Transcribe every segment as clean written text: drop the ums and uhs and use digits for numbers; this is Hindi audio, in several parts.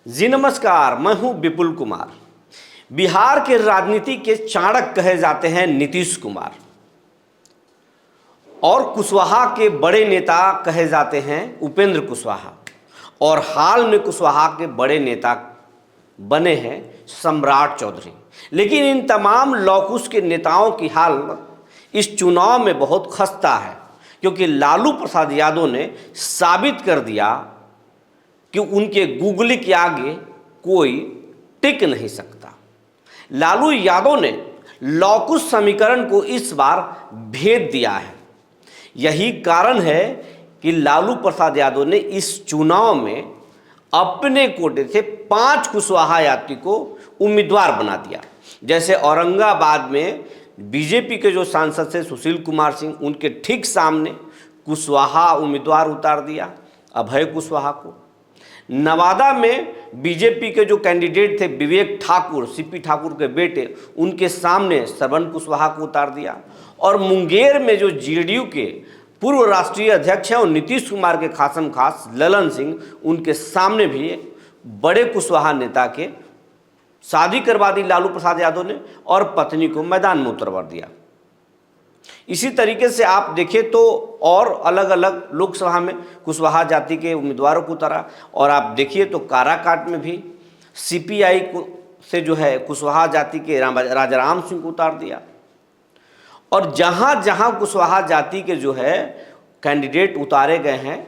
जी नमस्कार, मैं हूं विपुल कुमार। बिहार के राजनीति के चाणक्य कहे जाते हैं नीतीश कुमार और कुशवाहा के बड़े नेता कहे जाते हैं उपेंद्र कुशवाहा। और हाल में कुशवाहा के बड़े नेता बने हैं सम्राट चौधरी। लेकिन इन तमाम लौकुश के नेताओं की हालत इस चुनाव में बहुत खस्ता है, क्योंकि लालू प्रसाद यादव ने साबित कर दिया कि उनके गूगली के आगे कोई टिक नहीं सकता। लालू यादव ने लौकुश समीकरण को इस बार भेद दिया है। यही कारण है कि लालू प्रसाद यादव ने इस चुनाव में अपने कोटे से 5 कुशवाहा यात्री को उम्मीदवार बना दिया। जैसे औरंगाबाद में बीजेपी के जो सांसद थे सुशील कुमार सिंह, उनके ठीक सामने कुशवाहा उम्मीदवार उतार दिया, अभय कुशवाहा को। नवादा में बीजेपी के जो कैंडिडेट थे विवेक ठाकुर, सीपी ठाकुर के बेटे, उनके सामने श्रवण कुशवाहा को उतार दिया। और मुंगेर में जो जेडीयू के पूर्व राष्ट्रीय अध्यक्ष हैं और नीतीश कुमार के खासम खास ललन सिंह, उनके सामने भी बड़े कुशवाहा नेता के शादी करवा दी लालू प्रसाद यादव ने और पत्नी को मैदान में उतरवा दिया। इसी तरीके से आप देखें तो और अलग अलग लोकसभा में कुशवाहा जाति के उम्मीदवारों को उतारा। और आप देखिए तो काराकाट में भी सीपीआई को से जो है कुशवाहा जाति के राजाराम सिंह को उतार दिया। और जहाँ जहाँ कुशवाहा जाति के जो है कैंडिडेट उतारे गए हैं,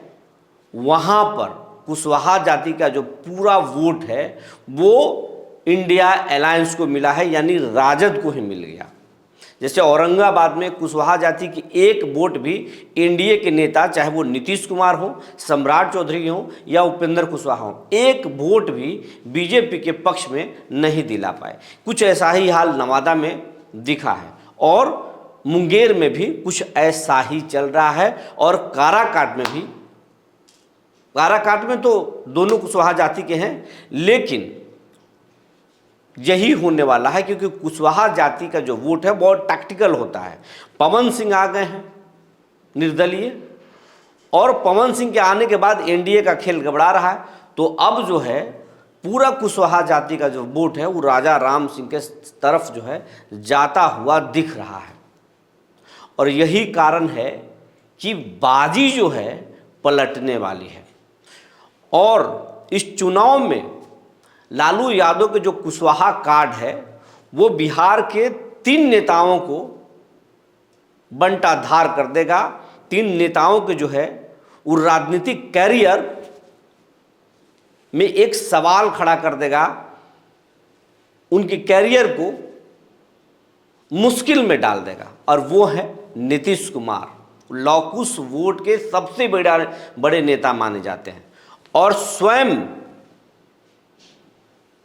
वहाँ पर कुशवाहा जाति का जो पूरा वोट है वो इंडिया अलायंस को मिला है, यानी राजद को ही मिल गया। जैसे औरंगाबाद में कुशवाहा जाति की एक वोट भी एनडीए के नेता, चाहे वो नीतीश कुमार हो, सम्राट चौधरी हो या उपेंद्र कुशवाहा हो, एक वोट भी बीजेपी के पक्ष में नहीं दिला पाए। कुछ ऐसा ही हाल नवादा में दिखा है और मुंगेर में भी कुछ ऐसा ही चल रहा है। और काराकाट में भी, काराकाट में तो दोनों कुशवाहा जाति के हैं, लेकिन यही होने वाला है, क्योंकि कुशवाहा जाति का जो वोट है बहुत टैक्टिकल होता है। पवन सिंह आ गए हैं निर्दलीय, और पवन सिंह के आने के बाद एनडीए का खेल गड़बड़ा रहा है। तो अब जो है पूरा कुशवाहा जाति का जो वोट है वो राजा राम सिंह के तरफ जो है जाता हुआ दिख रहा है। और यही कारण है कि बाजी जो है पलटने वाली है। और इस चुनाव में लालू यादव के जो कुशवाहा कार्ड है वो बिहार के 3 नेताओं को बंटाधार कर देगा। 3 नेताओं के जो है वो राजनीतिक कैरियर में एक सवाल खड़ा कर देगा, उनके कैरियर को मुश्किल में डाल देगा। और वो है नीतीश कुमार, लौकुश वोट के सबसे बड़े नेता माने जाते हैं। और स्वयं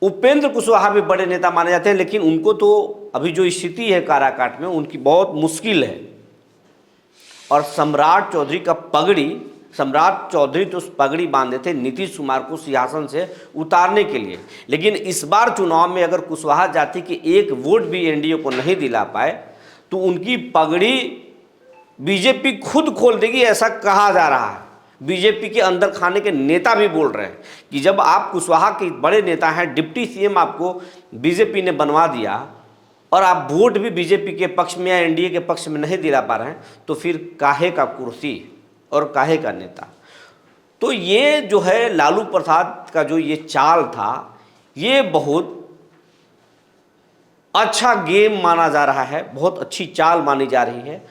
उपेंद्र कुशवाहा भी बड़े नेता माने जाते हैं, लेकिन उनको तो अभी जो स्थिति है काराकाट में उनकी बहुत मुश्किल है। और सम्राट चौधरी का पगड़ी, सम्राट चौधरी तो पगड़ी बांधे थे नीतीश कुमार को सिंहासन से उतारने के लिए। लेकिन इस बार चुनाव में अगर कुशवाहा जाति की एक वोट भी एनडीए को नहीं दिला पाए तो उनकी पगड़ी बीजेपी खुद खोल देगी, ऐसा कहा जा रहा है। बीजेपी के अंदर खाने के नेता भी बोल रहे हैं कि जब आप कुशवाहा के बड़े नेता हैं, डिप्टी सीएम आपको बीजेपी ने बनवा दिया और आप वोट भी बीजेपी के पक्ष में या एनडीए के पक्ष में नहीं दिला पा रहे हैं, तो फिर काहे का कुर्सी और काहे का नेता। तो ये जो है लालू प्रसाद का जो ये चाल था, ये बहुत अच्छा गेम माना जा रहा है, बहुत अच्छी चाल मानी जा रही है।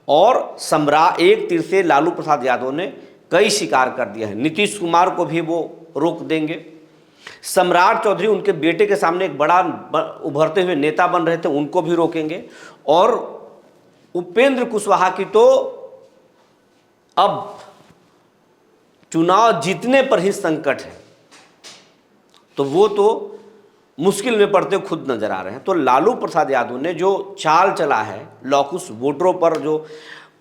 और सम्राट एक तीर से लालू प्रसाद यादव ने कई शिकार कर दिया है। नीतीश कुमार को भी वो रोक देंगे। सम्राट चौधरी उनके बेटे के सामने एक बड़ा उभरते हुए नेता बन रहे थे, उनको भी रोकेंगे। और उपेंद्र कुशवाहा की तो अब चुनाव जीतने पर ही संकट है, तो वो तो मुश्किल में पड़ते खुद नजर आ रहे हैं। तो लालू प्रसाद यादव ने जो चाल चला है लौकुश वोटरों पर जो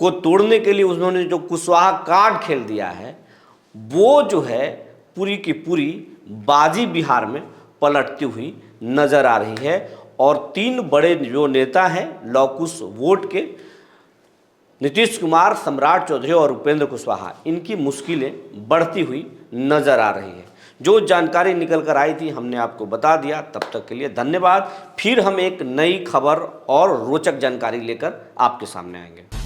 को तोड़ने के लिए, उन्होंने जो कुशवाहा कार्ड खेल दिया है, वो जो है पूरी की पूरी बाजी बिहार में पलटती हुई नजर आ रही है। और 3 बड़े जो नेता हैं लौकुश वोट के, नीतीश कुमार, सम्राट चौधरी और उपेंद्र कुशवाहा, इनकी मुश्किलें बढ़ती हुई नजर आ रही है। जो जानकारी निकल कर आई थी हमने आपको बता दिया। तब तक के लिए धन्यवाद। फिर हम एक नई खबर और रोचक जानकारी लेकर आपके सामने आएंगे।